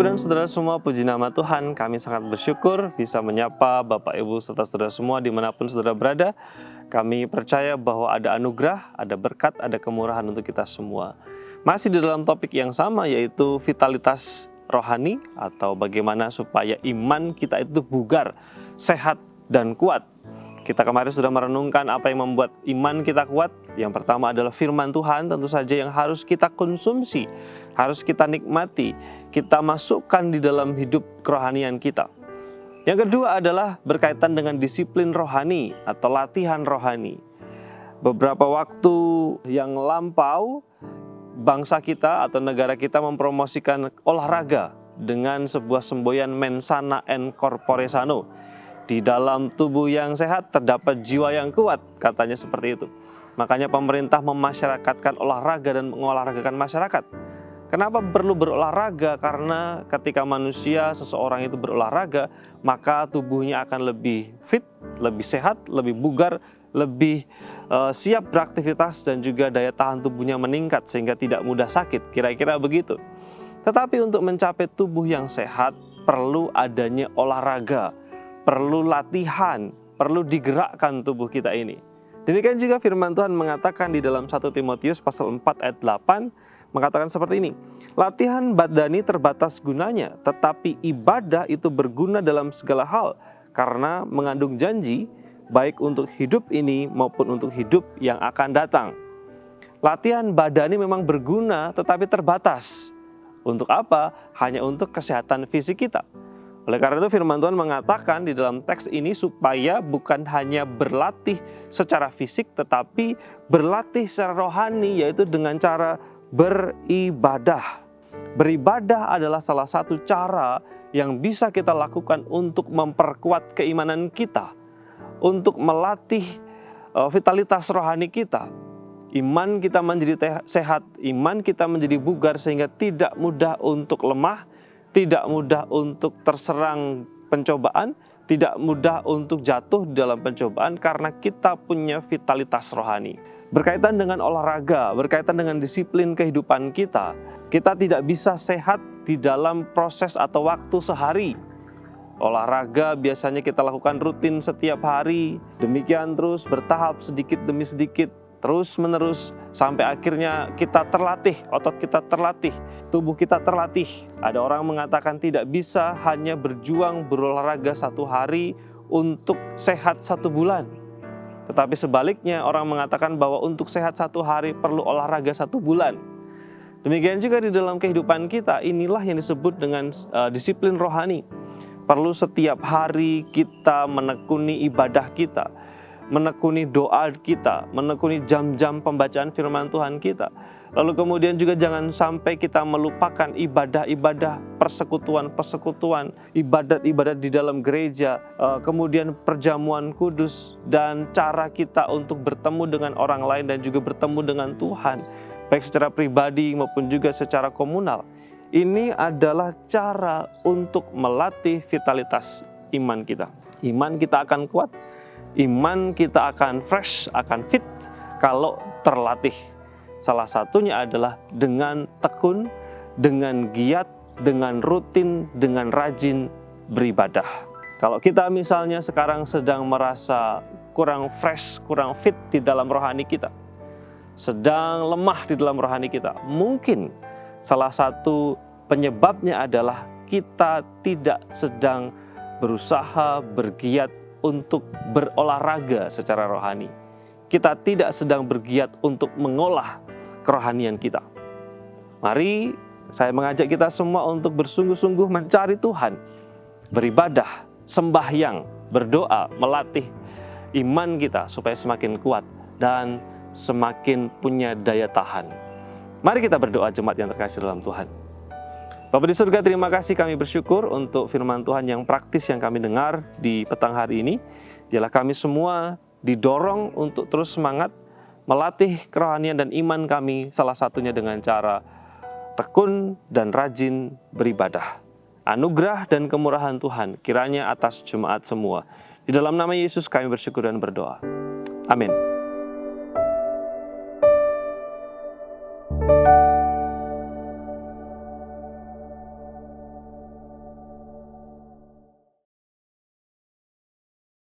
Ibu dan saudara semua, puji nama Tuhan, kami sangat bersyukur bisa menyapa Bapak, Ibu, serta saudara semua dimanapun saudara berada. Kami percaya bahwa ada anugerah, ada berkat, ada kemurahan untuk kita semua. Masih di dalam topik yang sama, yaitu vitalitas rohani, atau bagaimana supaya iman kita itu bugar, sehat, dan kuat. Kita kemarin sudah merenungkan apa yang membuat iman kita kuat. Yang pertama adalah firman Tuhan, tentu saja yang harus kita konsumsi, harus kita nikmati, kita masukkan di dalam hidup kerohanian kita. Yang kedua adalah berkaitan dengan disiplin rohani atau latihan rohani. Beberapa waktu yang lampau, bangsa kita atau negara kita mempromosikan olahraga dengan sebuah semboyan mens sana et corpore sano. Di dalam tubuh yang sehat terdapat jiwa yang kuat, katanya seperti itu. Makanya pemerintah memasyarakatkan olahraga dan mengolahragakan masyarakat. Kenapa perlu berolahraga? Karena ketika manusia, seseorang itu berolahraga, maka tubuhnya akan lebih fit, lebih sehat, lebih bugar, lebih siap beraktivitas, dan juga daya tahan tubuhnya meningkat sehingga tidak mudah sakit, kira-kira begitu. Tetapi untuk mencapai tubuh yang sehat, perlu adanya olahraga, perlu latihan, perlu digerakkan tubuh kita ini. Demikian juga firman Tuhan mengatakan di dalam 1 Timotius pasal 4 ayat 8, mengatakan seperti ini. Latihan badani terbatas gunanya, tetapi ibadah itu berguna dalam segala hal, karena mengandung janji, baik untuk hidup ini maupun untuk hidup yang akan datang. Latihan badani memang berguna, tetapi terbatas. Untuk apa? Hanya untuk kesehatan fisik kita. Oleh karena itu firman Tuhan mengatakan di dalam teks ini supaya bukan hanya berlatih secara fisik, tetapi berlatih secara rohani, yaitu dengan cara beribadah. Beribadah adalah salah satu cara yang bisa kita lakukan untuk memperkuat keimanan kita, untuk melatih vitalitas rohani kita. Iman kita menjadi sehat, iman kita menjadi bugar sehingga tidak mudah untuk lemah, tidak mudah untuk terserang pencobaan, tidak mudah untuk jatuh di dalam pencobaan karena kita punya vitalitas rohani. Berkaitan dengan olahraga, berkaitan dengan disiplin kehidupan kita, kita tidak bisa sehat di dalam proses atau waktu sehari. Olahraga biasanya kita lakukan rutin setiap hari, demikian terus bertahap sedikit demi sedikit, terus menerus sampai akhirnya kita terlatih, otot kita terlatih, tubuh kita terlatih. Ada orang mengatakan tidak bisa hanya berjuang berolahraga 1 hari untuk sehat 1 bulan. Tetapi sebaliknya orang mengatakan bahwa untuk sehat 1 hari perlu olahraga 1 bulan. Demikian juga di dalam kehidupan kita, inilah yang disebut dengan disiplin rohani. Perlu setiap hari kita menekuni ibadah kita, menekuni doa kita, menekuni jam-jam pembacaan firman Tuhan kita. Lalu kemudian juga jangan sampai kita melupakan ibadah-ibadah, persekutuan-persekutuan, ibadat-ibadat di dalam gereja, kemudian perjamuan kudus, dan cara kita untuk bertemu dengan orang lain dan juga bertemu dengan Tuhan, baik secara pribadi maupun juga secara komunal. Ini adalah cara untuk melatih vitalitas iman kita. Iman kita akan kuat, iman kita akan fresh, akan fit kalau terlatih. Salah satunya adalah dengan tekun, dengan giat, dengan rutin, dengan rajin beribadah. Kalau kita misalnya sekarang sedang merasa kurang fresh, kurang fit di dalam rohani kita, sedang lemah di dalam rohani kita, mungkin salah satu penyebabnya adalah kita tidak sedang berusaha, bergiat untuk berolahraga secara rohani. Kita tidak sedang bergiat untuk mengolah kerohanian kita. Mari saya mengajak kita semua untuk bersungguh-sungguh mencari Tuhan, beribadah, sembahyang, berdoa, melatih iman kita supaya semakin kuat dan semakin punya daya tahan. Mari kita berdoa jemaat yang terkasih dalam Tuhan. Bapa di surga, terima kasih, kami bersyukur untuk firman Tuhan yang praktis yang kami dengar di petang hari ini. Biarlah kami semua didorong untuk terus semangat melatih kerohanian dan iman kami, salah satunya dengan cara tekun dan rajin beribadah. Anugerah dan kemurahan Tuhan kiranya atas jemaat semua. Di dalam nama Yesus kami bersyukur dan berdoa. Amin.